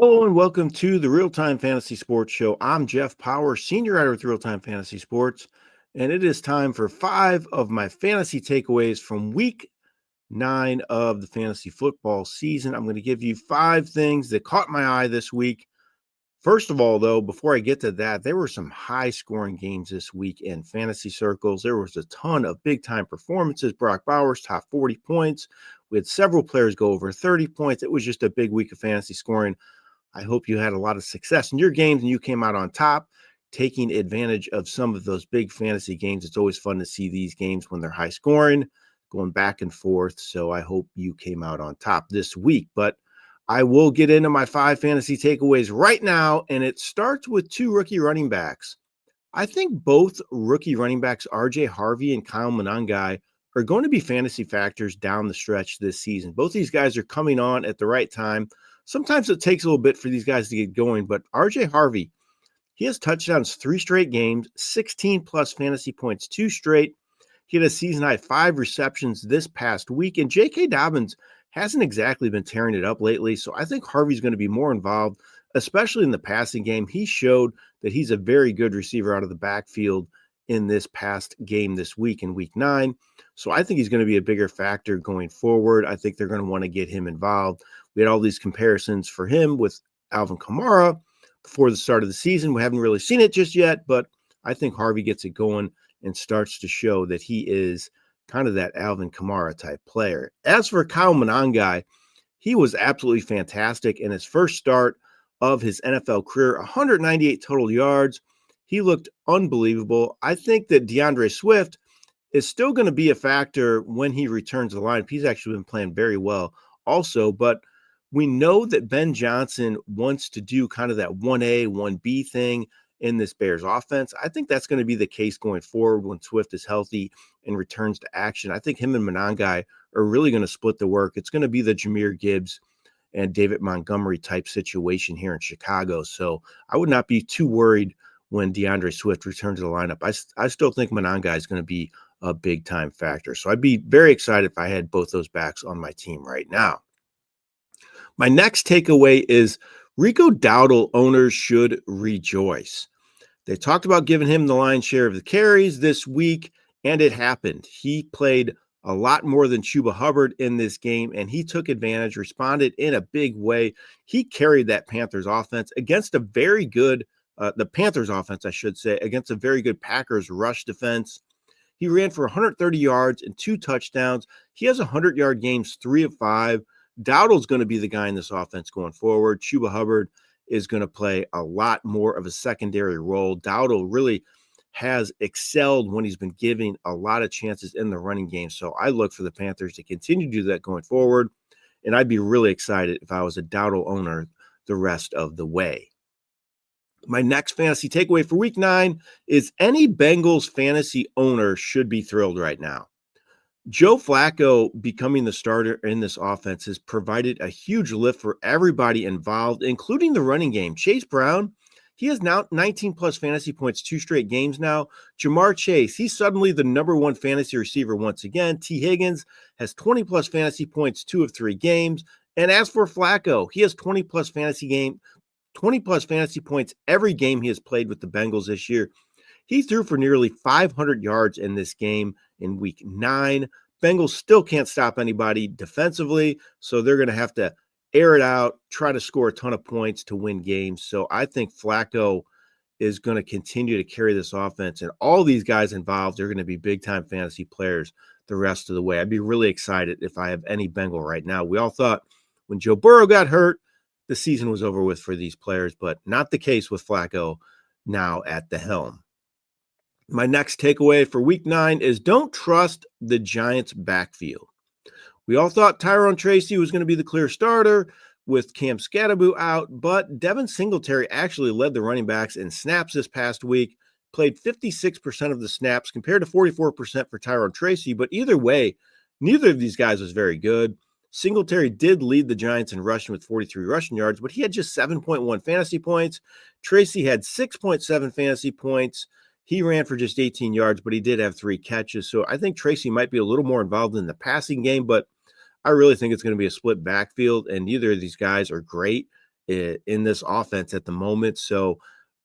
Hello and welcome to the RealTime Fantasy Sports Show. I'm Jeff Paur, senior writer with RealTime Fantasy Sports, and it is time for 5 of my fantasy takeaways from week 9 of the fantasy football season. I'm going to give you 5 things that caught my eye this week. First of all, though, before I get to that, there were some high-scoring games this week in fantasy circles. There was a ton of big-time performances. Brock Bowers, top 40 points. We had several players go over 30 points. It was just a big week of fantasy scoring. I hope you had a lot of success in your games and you came out on top, taking advantage of some of those big fantasy games. It's always fun to see these games when they're high scoring, going back and forth. So I hope you came out on top this week. But I will get into my 5 fantasy takeaways right now, and it starts with 2 rookie running backs. I think both rookie running backs, RJ Harvey and Kyle Monangai, are going to be fantasy factors down the stretch this season. Both these guys are coming on at the right time. Sometimes it takes a little bit for these guys to get going, but RJ Harvey, he has touchdowns 3 straight games, 16 plus fantasy points, 2 straight. He had a season high 5 receptions this past week, and J.K. Dobbins hasn't exactly been tearing it up lately, so I think Harvey's going to be more involved, especially in the passing game. He showed that he's a very good receiver out of the backfield in this past game this week in week 9. So I think he's going to be a bigger factor going forward. I think they're going to want to get him involved. We had all these comparisons for him with Alvin Kamara before the start of the season. We haven't really seen it just yet, but I think Harvey gets it going and starts to show that he is kind of that Alvin Kamara type player. As for Kyle Monangai, he was absolutely fantastic in his first start of his NFL career, 198 total yards. He looked unbelievable. I think that DeAndre Swift is still going to be a factor when he returns to the lineup. He's actually been playing very well also, but we know that Ben Johnson wants to do kind of that 1A, 1B thing in this Bears offense. I think that's going to be the case going forward when Swift is healthy and returns to action. I think him and Monangai are really going to split the work. It's going to be the Jahmyr Gibbs and David Montgomery type situation here in Chicago. So I would not be too worried when DeAndre Swift returns to the lineup. I still think Monangai is going to be a big time factor. So I'd be very excited if I had both those backs on my team right now. My next takeaway is Rico Dowdle owners should rejoice. They talked about giving him the lion's share of the carries this week, and it happened. He played a lot more than Chuba Hubbard in this game, and he took advantage, responded in a big way. He carried that Panthers offense against a very good, the Panthers offense, I should say, against a very good Packers rush defense. He ran for 130 yards and 2 touchdowns. He has 100-yard games, 3 of 5. Dowdle's going to be the guy in this offense going forward. Chuba Hubbard is going to play a lot more of a secondary role. Dowdle really has excelled when he's been giving a lot of chances in the running game. So I look for the Panthers to continue to do that going forward. And I'd be really excited if I was a Dowdle owner the rest of the way. My next fantasy takeaway for week 9 is any Bengals fantasy owner should be thrilled right now. Joe Flacco becoming the starter in this offense has provided a huge lift for everybody involved, including the running game. Chase Brown, he has now 19 plus fantasy points, 2 straight games now. Jamar Chase, he's suddenly the number 1 fantasy receiver once again. T. Higgins has 20 plus fantasy points, 2 of 3 games. And as for Flacco, he has 20 plus fantasy points every game he has played with the Bengals this year. He threw for nearly 500 yards in this game in week 9. Bengals still can't stop anybody defensively, so they're going to have to air it out, try to score a ton of points to win games. So I think Flacco is going to continue to carry this offense, and all these guys involved are going to be big-time fantasy players the rest of the way. I'd be really excited if I have any Bengal right now. We all thought when Joe Burrow got hurt, the season was over with for these players, but not the case with Flacco now at the helm. My next takeaway for week 9 is don't trust the Giants backfield. We all thought Tyrone Tracy was going to be the clear starter with Cam Skattebo out, but Devin Singletary actually led the running backs in snaps this past week, played 56% of the snaps compared to 44% for Tyrone Tracy. But either way, neither of these guys was very good. Singletary did lead the Giants in rushing with 43 rushing yards, but he had just 7.1 fantasy points. Tracy had 6.7 fantasy points. He ran for just 18 yards, but he did have 3 catches. So I think Tracy might be a little more involved in the passing game, but I really think it's going to be a split backfield, and neither of these guys are great in this offense at the moment. So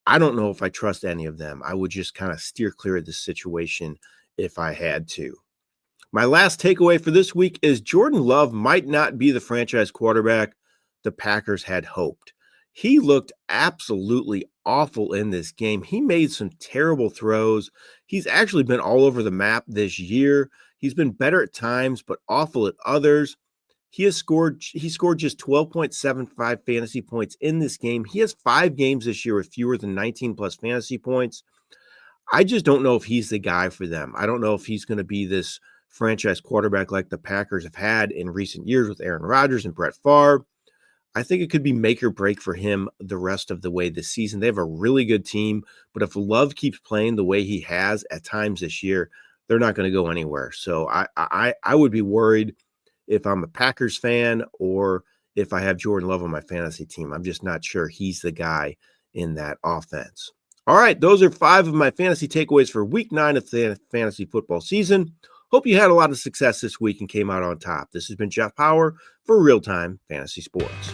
I don't know if I trust any of them. I would just kind of steer clear of this situation if I had to. My last takeaway for this week is Jordan Love might not be the franchise quarterback the Packers had hoped. He looked absolutely awful in this game. He made some terrible throws. He's actually been all over the map this year. He's been better at times, but awful at others. He scored just 12.75 fantasy points in this game. He has 5 games this year with fewer than 19 plus fantasy points. I just don't know if he's the guy for them. I don't know if he's going to be this franchise quarterback like the Packers have had in recent years with Aaron Rodgers and Brett Favre. I think it could be make or break for him the rest of the way this season. They have a really good team, but if Love keeps playing the way he has at times this year, they're not going to go anywhere. So I would be worried if I'm a Packers fan or if I have Jordan Love on my fantasy team. I'm just not sure he's the guy in that offense. All right, those are 5 of my fantasy takeaways for week 9 of the fantasy football season. Hope you had a lot of success this week and came out on top. This has been Jeff Paur for RealTime Fantasy Sports.